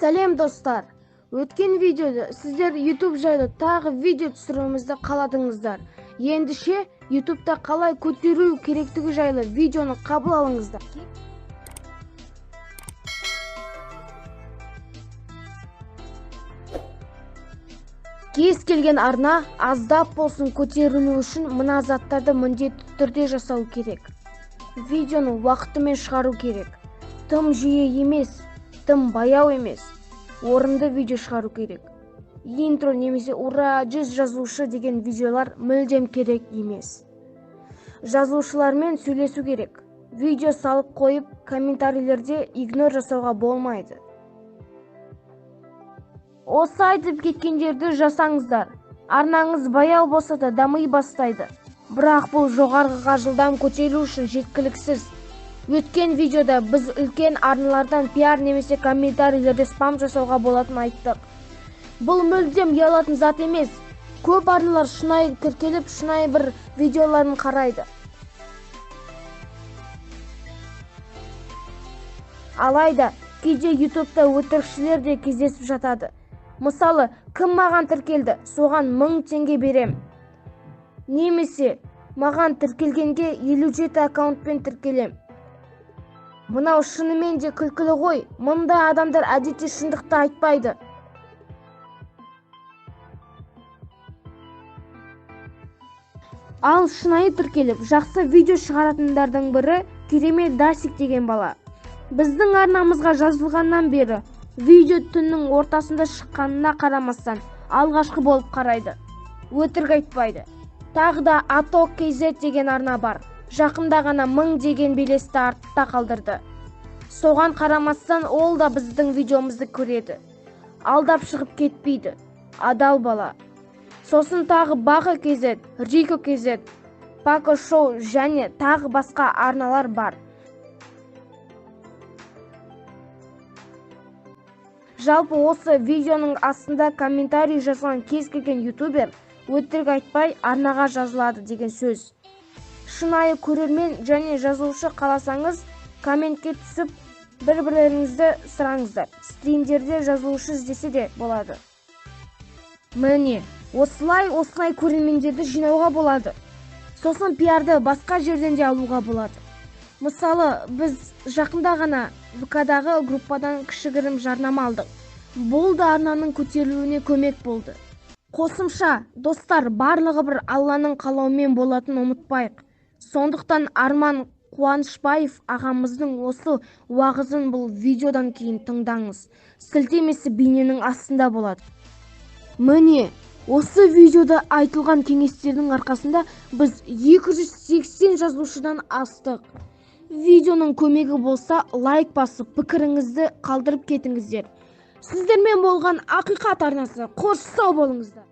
Сәлем достар. Өткен видеода сіздер YouTube жайлы тағы видео түсіруімізді қаладыңыздар. Ендіше YouTube'да қалай көтеру керектігі жайлы видеоны қабыл алыңыздар. Кез келген арна аздап болсын көтерілу үшін мына заттарды міндетті түрде жасау керек. Видеоны уақытымен шығару керек. Тым жиі емес, тым баяу емес. Орынды видео шығару керек. Интро немесе ура 100 жазушы деген видеолар мүлдем керек емес. Жазушылармен сөйлесу керек. Видео салып қойып, комментарийлерде игнор жасауға болмайды. Осы айтып кеткендерді жасаңыздар. Арнаңыз баяу болса да дами бастайды. Бірақ бұл жоғарғыға жылдам көтерілу үшін жеткіліксіз. Өткен видеода біз үлкен арналардан пиар немесе комментарийлерде спам жасауға болатын айттық. Бұл мүлдем ұялатын зат емес. Көп арналар шынайы тіркеліп, шынайы бір видеоларын қарайды. Алайда, кейде YouTube'да өтірікшілер де кездесіп жатады. Мысалы, кім маған тіркелді, соған 1000 теңге берем. Немесе, маған тіркелгенге 57 аккаунтпен тіркелем. Мынау шынымен де күлкілі ғой. Мұндай адамдар әдетте шындықты айтпайды. Ал шынайы тіркеліп, жақсы видео шығаратындардың бірі Керемет Дасик деген бала. Біздің арнамызға жазылғаннан бері видео түннің ортасында шыққанына қарамастан алғашқы болып қарайды. Өтірік айтпайды. Тағы да Аток KZ деген арна бар. Жақында ғана 1000 деген белесті артта қалдырды. Соған қарамастан ол да біздің видеомызды көреді. Алдап шығып кетпейді. Адал бала. Сосын тағы Бағы KZ, Рико KZ, Пако Шоу және тағы басқа арналар бар. Жалпы осы видеоның астында комментарий жазған кез келген ютубер өтірік айтпай арнаға жазылады деген сөз. Шынайы көрермен және жазушы қаласаңыз, комментке түсіп, бір-бірлеріңізді сұраңыздар. Стримдерде жазушы іздесе де болады. Міне, осылай көрермендерді жинауға болады. Сосын пиарды басқа жерден де алуға болады. Мысалы, біз жақында ғана ВК-дағы группадан кішігірім жарнама алдық. Бұл да арнаның көтерілуіне көмек болды. Қосымша, достар, барлығы бір Алланың қалауымен болатын ұмытпайық. Сондықтан Арман Қуанышбаев ағамыздың осы уағызын бұл видеодан кейін тыңдаңыз. Сілтемесі бейненің астында болады. Міне, осы видеода айтылған кеңестердің арқасында біз 280 жазушыдан астық. Видеоның көмегі болса, лайк басып, пікіріңізді қалдырып кетіңіздер. Сіздермен болған Ақиқат арнасы. Қош сау болыңыздар.